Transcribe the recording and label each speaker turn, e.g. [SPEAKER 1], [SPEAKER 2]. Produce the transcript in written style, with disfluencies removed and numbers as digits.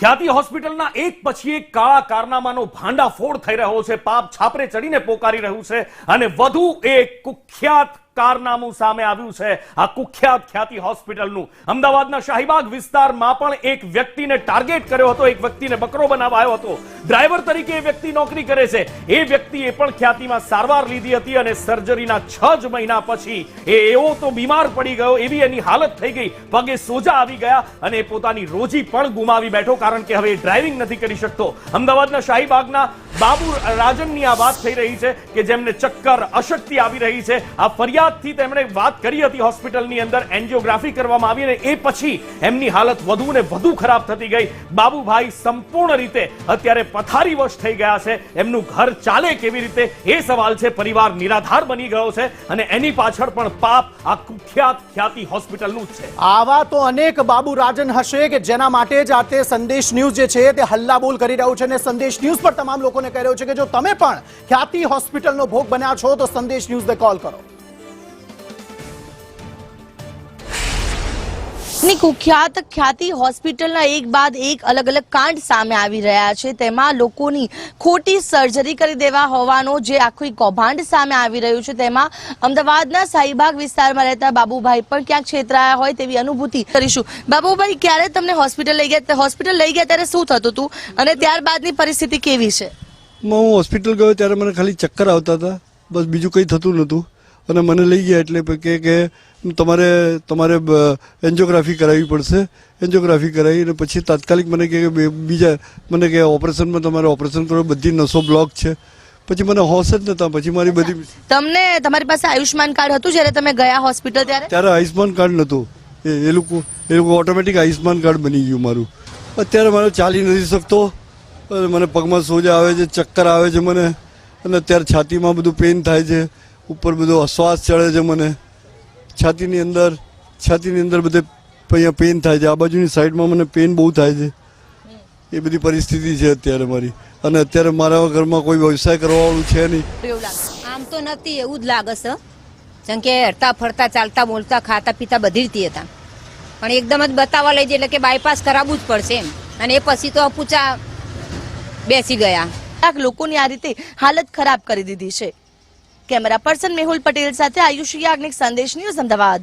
[SPEAKER 1] ખ્યાતિ હોસ્પિટલના એક પછી એક કાળા કારનામાનો ભાંડાફોડ થઈ રહ્યો છે। પાપ છાપરે ચડીને પોકારી રહ્યું છે અને વધુ એક કુખ્યાત કારનામું સામે આવ્યું છે। આ કુખ્યાત ખ્યાતિ હોસ્પિટલનું અમદાવાદના શાહીબાગ વિસ્તારમાં પણ એક વ્યક્તિને ટાર્ગેટ કર્યો હતો, એક વ્યક્તિને બકરો બનાવાયો હતો। ડ્રાઈવર તરીકે એ વ્યક્તિ નોકરી કરે છે। એ વ્યક્તિએ પણ ખ્યાતિમાં સારવાર લીધી હતી અને સર્જરીના 6 જ મહિના પછી એવો તો બીમાર પડી ગયો, એવી એની હાલત થઈ ગઈ, પગે સોજા આવી ગયા અને પોતાની રોજી પણ ગુમાવી બેઠો, કારણ કે હવે ડ્રાઇવિંગ નથી કરી શકતો। અમદાવાદના શાહીબાગના બાબુ રાજનની આ વાત થઈ રહી છે કે જેમને ચક્કર અશક્તિ આવી રહી છે। આ ફરિયાદથી તેમણે વાત કરી હતી હોસ્પિટલની અંદર, એન્જિયોગ્રાફી કરવામાં આવી અને એ પછી એમની હાલત વધુ ને વધુ ખરાબ થતી ગઈ। બાબુભાઈ સંપૂર્ણ રીતે અત્યારે પથારીવશ થઈ ગયા છે। એમનું ઘર ચાલે કેવી રીતે એ સવાલ છે। પરિવાર નિરાધાર બની ગયો છે અને એની પાછળ પણ પાપ આ કુખ્યાત ખ્યાતિ હોસ્પિટલનું જ છે।
[SPEAKER 2] આવા તો અનેક બાબુ રાજન હશે કે જેના માટે જ આ તે સંદેશ ન્યૂઝ જે છે તે હલ્લાબોલ કરી રહ્યું છે અને સંદેશ ન્યૂઝ પર તમામ લોકોને કહી રહ્યું છે કે જો તમે પણ ખ્યાતિ હોસ્પિટલનો ભોગ બન્યા છો તો સંદેશ ન્યૂઝને કોલ કરો।
[SPEAKER 3] કુખ્યાત ખ્યાતિ હોસ્પિટલના એક બાદ એક અલગ અલગ કાંડ સામે આવી રહ્યા છે। તેમાં લોકોની ખોટી સર્જરી કરી દેવા હોવાનો જે આખું કૌભાંડ સામે આવી રહ્યું છે, તેમાં અમદાવાદના શાહીબાગ વિસ્તારમાં રહેતા બાબુભાઈ પણ ક્યાંક છેતરાયા હોય તેવી અનુભૂતિ કરીશું। બાબુભાઈ, ક્યારે તમને હોસ્પિટલ લઈ ગયા ત્યારે શું થતું હતું અને ત્યારબાદની પરિસ્થિતિ કેવી છે?
[SPEAKER 4] હું હોસ્પિટલ ગયો ત્યારે મને ખાલી ચક્કર આવતા હતા, બસ બીજું કંઈ થતું નહોતું અને મને લઈ ગયા એટલે કે તમારે એન્જિયોગ્રાફી કરાવવી પડશે। એન્જિયોગ્રાફી કરાવી અને પછી તાત્કાલિક મને કે બીજા મને કે ઓપરેશનમાં તમારે ઓપરેશન કરો, બધી નસો બ્લોક છે। પછી મને હોશ જ નતા। પછી મારી બધી
[SPEAKER 3] તમારી પાસે આયુષ્માન કાર્ડ હતું જ્યારે તમે ગયા હોસ્પિટલ ત્યારે
[SPEAKER 4] આયુષ્માન કાર્ડ નહોતું। એ લોકો ઓટોમેટિક આયુષ્માન કાર્ડ બની ગયું મારું। અત્યારે મારે ચાલી નથી શકતો, મને પગમાં સોજા આવે છે, ચક્કર આવે છે મને, અને અત્યારે છાતીમાં બધું પેઇન થાય છે, ઉપર બધો શ્વાસ ચડે છે મને, છાતીની અંદર બધે અહીંયા પેઇન થાય છે, આ બાજુની સાઈડમાં મને પેઇન બહુ થાય છે। એ બધી પરિસ્થિતિ છે અત્યારે મારી, અને અત્યારે મારા ઘરમાં કોઈ વ્યવસાય કરવાવાળું છે નહીં।
[SPEAKER 5] આમ તો નથી, એવું જ લાગે છે, જેમ કે હરતા ફરતા ચાલતા બોલતા ખાતા પીતા બધી રીતે હતા, પણ એકદમ જ બતાવવા લઈ જાય એટલે કે બાયપાસ કરાવવું જ પડશે એમ, અને એ પછી તો પૂછા બેસી ગયા।
[SPEAKER 3] લોકોની આ રીતે હાલત ખરાબ કરી દીધી છે। કેમેરા પર્સન મેહુલ પટેલ સાથે આયુષ યાજ્ઞિક, સંદેશ ન્યૂઝ, અમદાવાદ।